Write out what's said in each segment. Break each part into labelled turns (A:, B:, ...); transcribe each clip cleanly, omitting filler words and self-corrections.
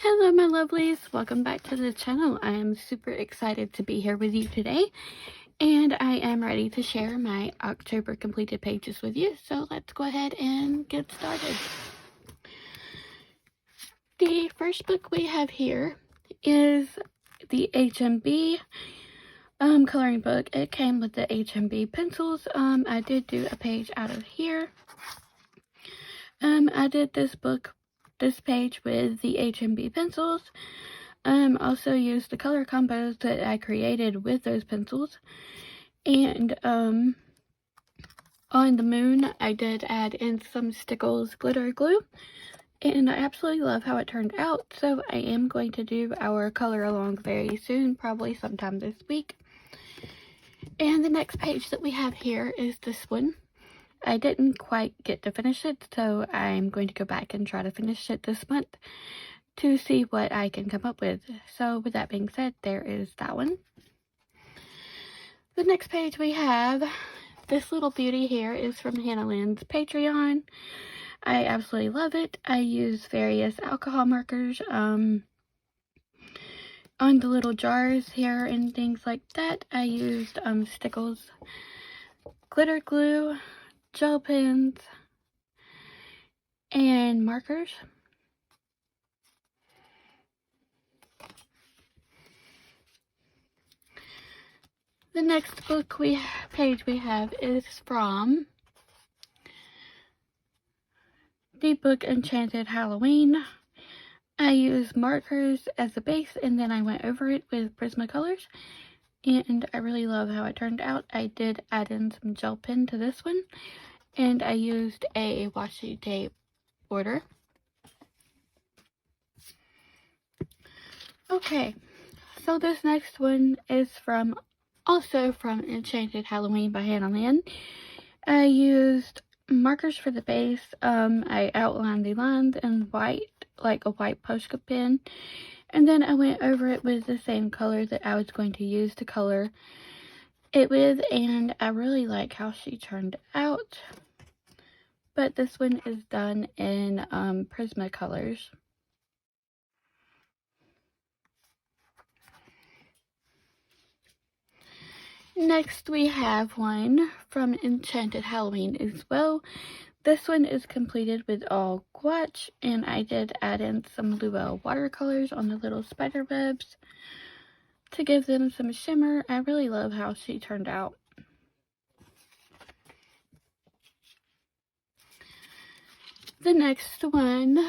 A: Hello my lovelies, welcome back to the channel. I am super excited to be here with you today, and I am ready to share my October completed pages with you, so let's go ahead and get started. The first book we have here is the HMB coloring book. It came with the HMB pencils. I did do a page out of here. I did this page with the HMB pencils. Also used the color combos that I created with those pencils. And on the moon, I did add in some Stickles glitter glue. And I absolutely love how it turned out. So I am going to do our color along very soon, probably sometime this week. And the next page that we have here is this one. I didn't quite get to finish it, so I'm going to go back and try to finish it this month to see what I can come up with. So with that being said, there is that one. The next page we have, this little beauty here is from Hanna Lynn's Patreon. I absolutely love it. I use various alcohol markers on the little jars here and things like that. I used Stickles glitter glue, gel pens, and markers. The next page we have is from the book Enchanted Halloween. I used markers as a base, and then I went over it with Prismacolors, and I really love how it turned out. I did add in some gel pen to this one, and I used a washi tape border. Okay, so this next one is also from Enchanted Halloween by Hanna Lynn. I used markers for the base. I outlined the lines in white, like a white Posca pen, and then I went over it with the same color that I was going to use to color it with, and I really like how she turned out. But this one is done in Prismacolors. Next we have one from Enchanted Halloween as well. This one is completed with all gouache, and I did add in some Luelle watercolors on the little spider webs to give them some shimmer. I really love how she turned out. The next one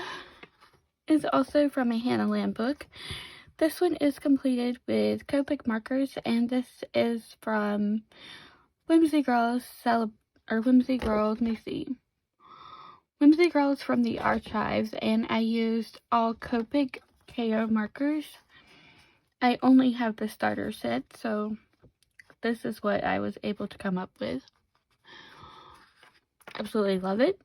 A: is also from a Hanna Lynn book. This one is completed with Copic markers, and this is from Whimsy Girls, Whimsy Girls from the Archives, and I used all Copic KO markers. I only have the starter set, so this is what I was able to come up with. Absolutely love it.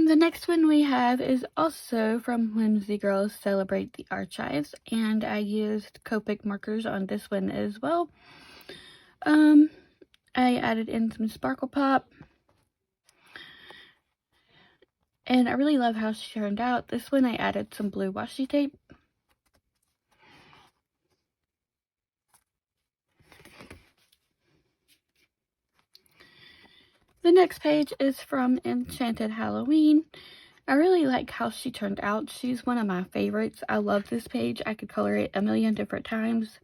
A: The next one we have is also from Whimsy Girls Celebrate the Archives, and I used Copic markers on this one as well. I added in some Sparkle Pop, and I really love how she turned out. This one I added some blue washi tape. The next page is from Enchanted Halloween. I really like how she turned out. She's one of my favorites. I love this page. I could color it a million different times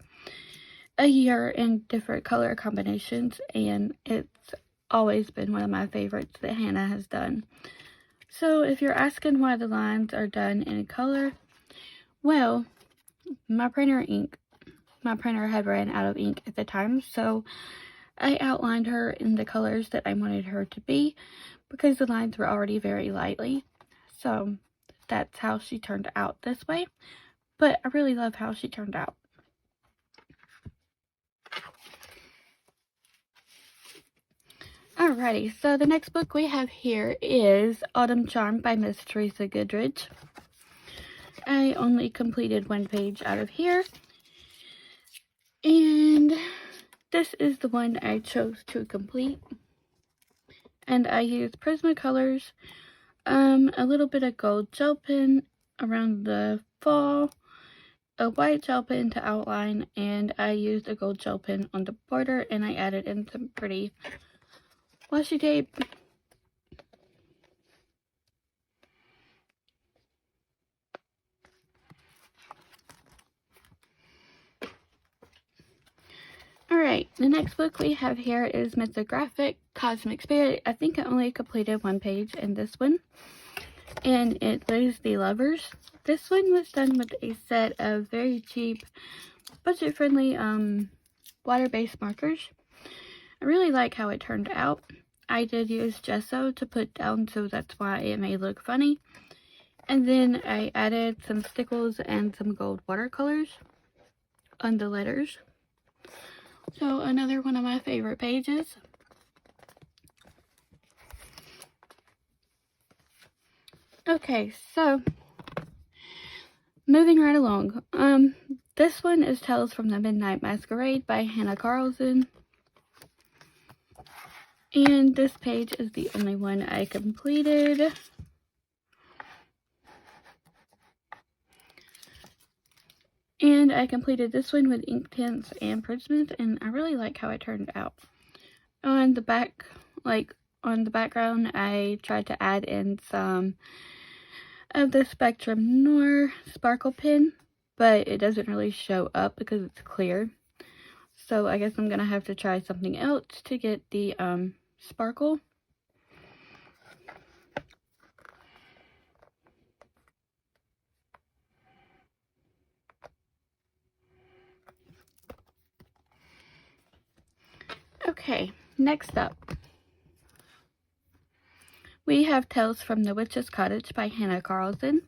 A: a year in different color combinations, and it's always been one of my favorites that Hanna has done. So if you're asking why the lines are done in color, well, my printer had ran out of ink at the time, so I outlined her in the colors that I wanted her to be because the lines were already very lightly. So that's how she turned out this way. But I really love how she turned out. Alrighty, so the next book we have here is Autumn Charm by Miss Teresa Goodrich. I only completed one page out of here. And this is the one I chose to complete. And I used Prismacolors, a little bit of gold gel pen around the fall, a white gel pen to outline, and I used a gold gel pen on the border, and I added in some pretty washi tape. Alright, the next book we have here is Mythographic, Cosmic Spirit. I think I only completed one page in this one, and it is The Lovers. This one was done with a set of very cheap, budget-friendly water-based markers. I really like how it turned out. I did use gesso to put down, so that's why it may look funny. And then I added some stickles and some gold watercolors on the letters. So another one of my favorite pages. Okay, so moving right along. This one is Tales from the Midnight Masquerade by Hanna Karlzon. And this page is the only one I completed. And I completed this one with ink tints and Prismas, and I really like how it turned out. On the back, on the background, I tried to add in some of the Spectrum Noir sparkle pen, but it doesn't really show up because it's clear. So I guess I'm gonna have to try something else to get the sparkle. Okay, next up, we have Tales from the Witch's Cottage by Hanna Karlzon.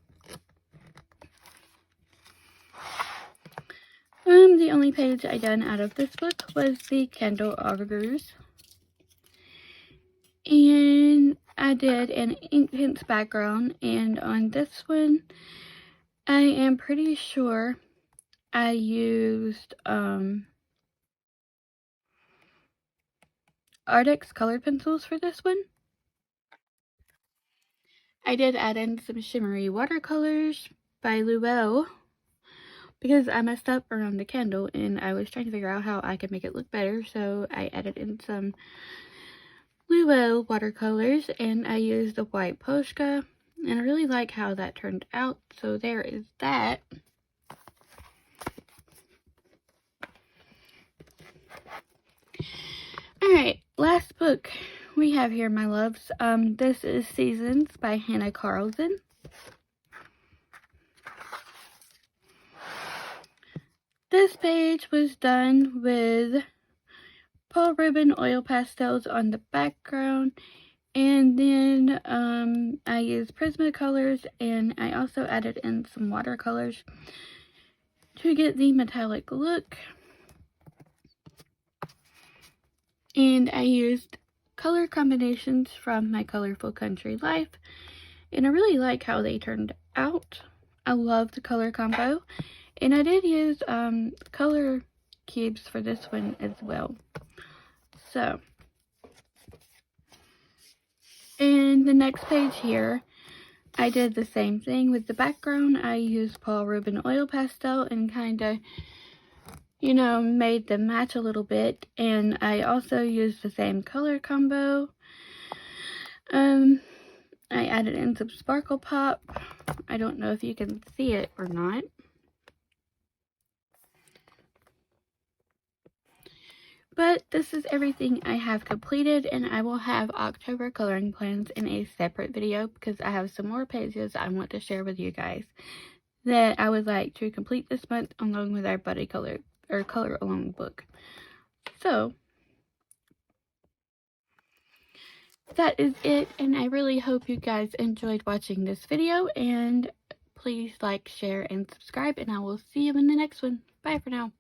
A: The only page I done out of this book was the candle augurs. And I did an ink tints background, and on this one, I am pretty sure I used Artix colored pencils for this one. I did add in some shimmery watercolors by Luell because I messed up around the candle and I was trying to figure out how I could make it look better, so I added in some Luell watercolors and I used the white Posca, and I really like how that turned out, so there is that. Alright, last book we have here, my loves. This is Seasons by Hanna Karlzon. This page was done with Paul Ribbon oil pastels on the background, and then I used Prismacolors, and I also added in some watercolors to get the metallic look. And I used color combinations from my Colorful Country Life, and I really like how they turned out. I love the color combo, and I did use color cubes for this one as well. So, and the next page here, I did the same thing with the background. I used Paul Ribbon oil pastel and kind of, you know, made them match a little bit, and I also used the same color combo. I added in some sparkle pop. I don't know if you can see it or not. But this is everything I have completed, and I will have October coloring plans in a separate video because I have some more pages I want to share with you guys that I would like to complete this month along with our buddy color or color along book. So that is it, and I really hope you guys enjoyed watching this video, and please like, share, and subscribe, and I will see you in the next one. Bye for now.